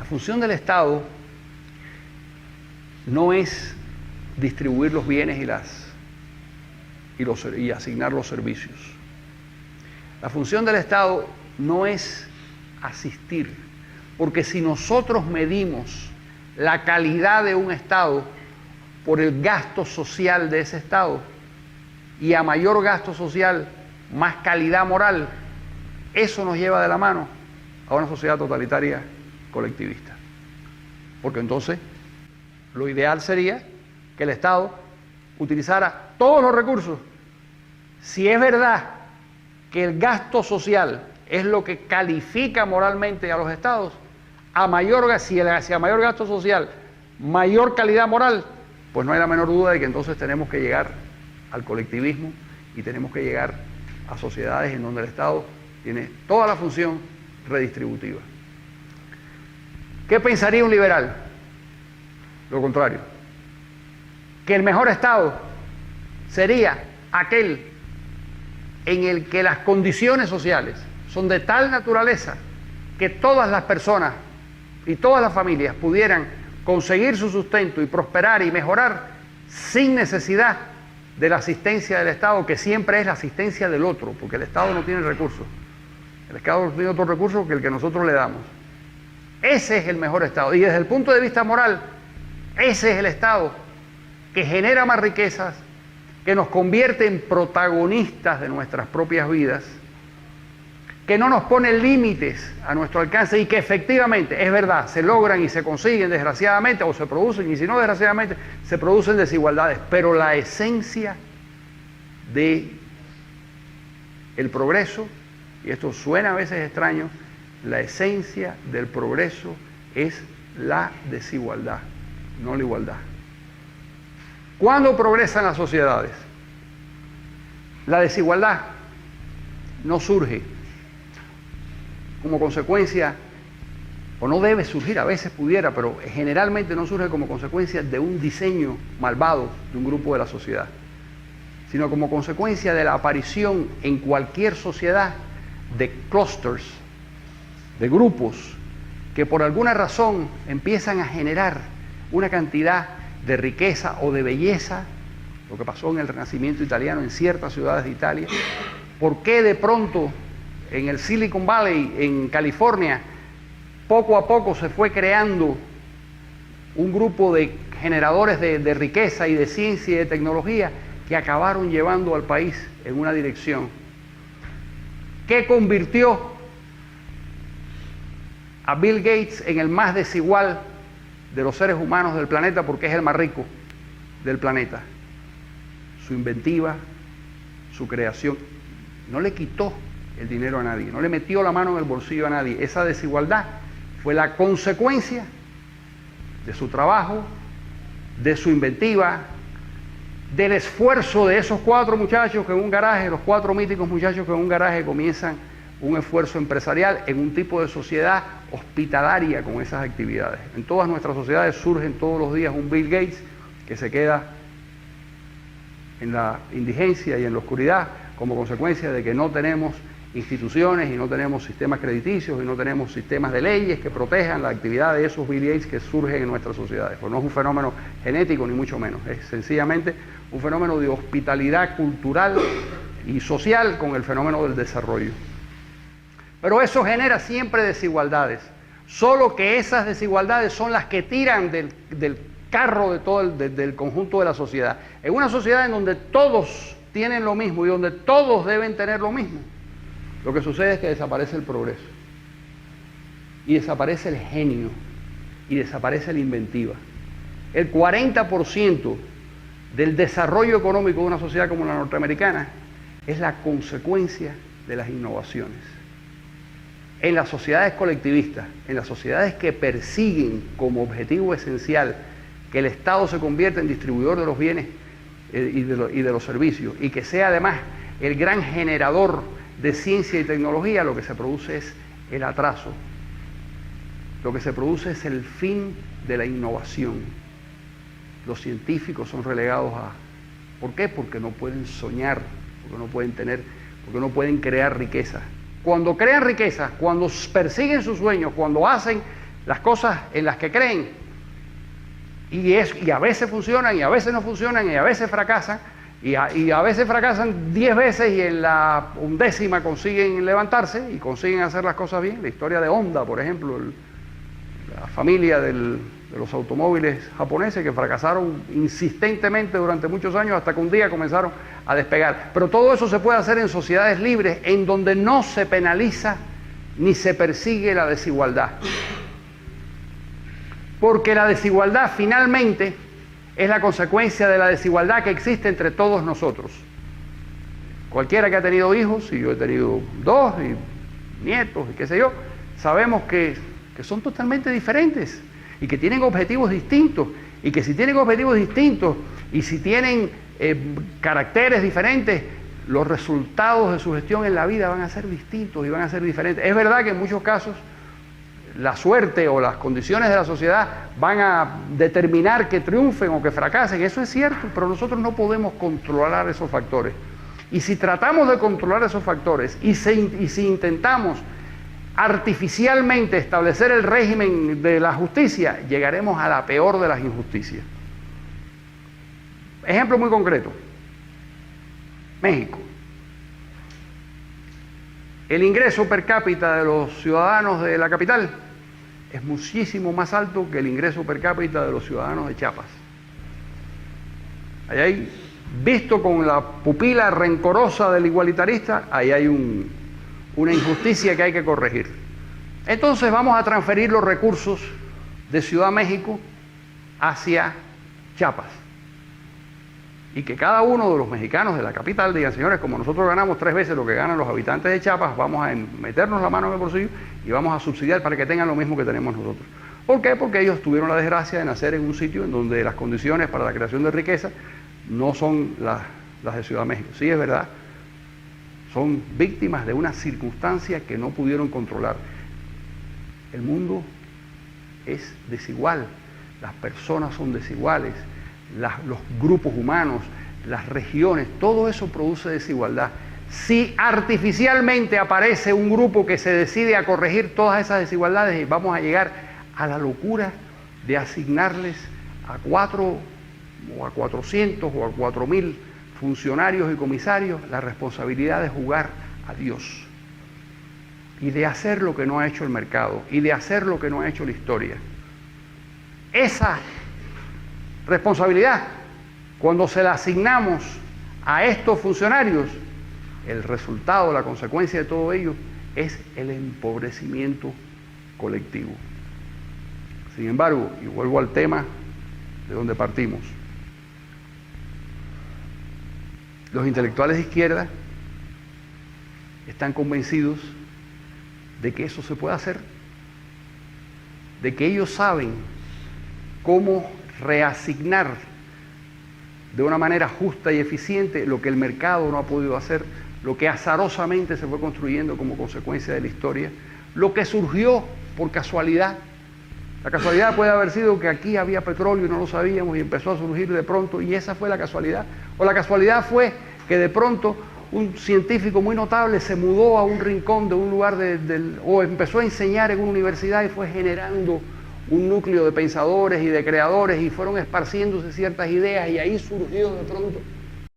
función del Estado no es distribuir los bienes y asignar los servicios. La función del Estado no es asistir, porque si nosotros medimos la calidad de un Estado por el gasto social de ese Estado, y a mayor gasto social, más calidad moral, eso nos lleva de la mano a una sociedad totalitaria colectivista. Porque entonces lo ideal sería que el Estado utilizara todos los recursos. Si es verdad que el gasto social es lo que califica moralmente a los Estados, si a mayor gasto social, mayor calidad moral, pues no hay la menor duda de que entonces tenemos que llegar al colectivismo y tenemos que llegar a sociedades en donde el Estado tiene toda la función redistributiva. ¿Qué pensaría un liberal? Lo contrario. Que el mejor Estado sería aquel en el que las condiciones sociales son de tal naturaleza que todas las personas y todas las familias pudieran conseguir su sustento y prosperar y mejorar sin necesidad de la asistencia del Estado, que siempre es la asistencia del otro, porque el Estado no tiene recursos. El Estado no tiene otro recurso que el que nosotros le damos. Ese es el mejor Estado. Y desde el punto de vista moral, ese es el Estado que genera más riquezas, que nos convierte en protagonistas de nuestras propias vidas, que no nos pone límites a nuestro alcance y que efectivamente, es verdad, se logran y se consiguen desgraciadamente, o se producen, y si no desgraciadamente, se producen desigualdades, pero la esencia de el progreso, y esto suena a veces extraño, la esencia del progreso es la desigualdad, no la igualdad. ¿Cuándo progresan las sociedades? La desigualdad no surge como consecuencia, o no debe surgir, a veces pudiera, pero generalmente no surge como consecuencia de un diseño malvado de un grupo de la sociedad, sino como consecuencia de la aparición en cualquier sociedad de clusters, de grupos que por alguna razón empiezan a generar una cantidad de riqueza o de belleza, lo que pasó en el Renacimiento italiano en ciertas ciudades de Italia. ¿Por qué de pronto en el Silicon Valley, en California, poco a poco se fue creando un grupo de generadores de riqueza y de ciencia y de tecnología que acabaron llevando al país en una dirección? ¿Qué convirtió a Bill Gates en el más desigual de los seres humanos del planeta, porque es el más rico del planeta? Su inventiva, su creación. No le quitó el dinero a nadie, no le metió la mano en el bolsillo a nadie. Esa desigualdad fue la consecuencia de su trabajo, de su inventiva, del esfuerzo de esos 4 muchachos que en un garaje, los 4 míticos muchachos que en un garaje comienzan un esfuerzo empresarial en un tipo de sociedad hospitalaria con esas actividades. En todas nuestras sociedades surgen todos los días un Bill Gates que se queda en la indigencia y en la oscuridad como consecuencia de que no tenemos instituciones y no tenemos sistemas crediticios y no tenemos sistemas de leyes que protejan la actividad de esos Bill Gates que surgen en nuestras sociedades. Pues no es un fenómeno genético ni mucho menos, es sencillamente un fenómeno de hospitalidad cultural y social con el fenómeno del desarrollo. Pero eso genera siempre desigualdades, solo que esas desigualdades son las que tiran del carro de todo del conjunto de la sociedad. En una sociedad en donde todos tienen lo mismo y donde todos deben tener lo mismo, lo que sucede es que desaparece el progreso, y desaparece el genio, y desaparece la inventiva. El 40% del desarrollo económico de una sociedad como la norteamericana es la consecuencia de las innovaciones. En las sociedades colectivistas, en las sociedades que persiguen como objetivo esencial que el Estado se convierta en distribuidor de los bienes y de los servicios, y que sea además el gran generador de ciencia y tecnología, lo que se produce es el atraso. Lo que se produce es el fin de la innovación. Los científicos son relegados a... ¿Por qué? Porque no pueden soñar, porque no pueden crear riqueza. Cuando crean riqueza, cuando persiguen sus sueños, cuando hacen las cosas en las que creen. Y a veces funcionan, y a veces no funcionan, y a veces fracasan, y a veces fracasan 10 veces y en la 11ª consiguen levantarse y consiguen hacer las cosas bien. La historia de Honda, por ejemplo, la familia de los automóviles japoneses que fracasaron insistentemente durante muchos años hasta que un día comenzaron a despegar. Pero todo eso se puede hacer en sociedades libres, en donde no se penaliza ni se persigue la desigualdad. Porque la desigualdad finalmente es la consecuencia de la desigualdad que existe entre todos nosotros. Cualquiera que ha tenido hijos, y yo he tenido 2, y nietos, y qué sé yo, sabemos que son totalmente diferentes y que tienen objetivos distintos, y que si tienen objetivos distintos y si tienen caracteres diferentes, los resultados de su gestión en la vida van a ser distintos y van a ser diferentes. Es verdad que en muchos casos la suerte o las condiciones de la sociedad van a determinar que triunfen o que fracasen, eso es cierto, pero nosotros no podemos controlar esos factores. Y si tratamos de controlar esos factores y si intentamos artificialmente establecer el régimen de la justicia, llegaremos a la peor de las injusticias. Ejemplo muy concreto: México. El ingreso per cápita de los ciudadanos de la capital es muchísimo más alto que el ingreso per cápita de los ciudadanos de Chiapas. Ahí hay, visto con la pupila rencorosa del igualitarista, ahí hay una injusticia que hay que corregir. Entonces vamos a transferir los recursos de Ciudad México hacia Chiapas. Y que cada uno de los mexicanos de la capital digan: señores, como nosotros ganamos 3 veces lo que ganan los habitantes de Chiapas, vamos a meternos la mano en el bolsillo y vamos a subsidiar para que tengan lo mismo que tenemos nosotros. ¿Por qué? Porque ellos tuvieron la desgracia de nacer en un sitio en donde las condiciones para la creación de riqueza no son las de Ciudad México. Sí, es verdad, son víctimas de una circunstancia que no pudieron controlar. El mundo es desigual, las personas son desiguales, los grupos humanos, las regiones, todo eso produce desigualdad. Si artificialmente aparece un grupo que se decide a corregir todas esas desigualdades, vamos a llegar a la locura de asignarles a 4 o a 400 o a 4.000 funcionarios y comisarios la responsabilidad de jugar a Dios y de hacer lo que no ha hecho el mercado y de hacer lo que no ha hecho la historia. Esa responsabilidad, cuando se la asignamos a estos funcionarios, el resultado, la consecuencia de todo ello es el empobrecimiento colectivo. Sin embargo, y vuelvo al tema de donde partimos, los intelectuales de izquierda están convencidos de que eso se puede hacer, de que ellos saben cómo reasignar de una manera justa y eficiente lo que el mercado no ha podido hacer, lo que azarosamente se fue construyendo como consecuencia de la historia, lo que surgió por casualidad. La casualidad puede haber sido que aquí había petróleo y no lo sabíamos y empezó a surgir de pronto, y esa fue la casualidad. O la casualidad fue que de pronto un científico muy notable se mudó a un rincón de un lugar o empezó a enseñar en una universidad y fue generando un núcleo de pensadores y de creadores y fueron esparciéndose ciertas ideas y ahí surgió de pronto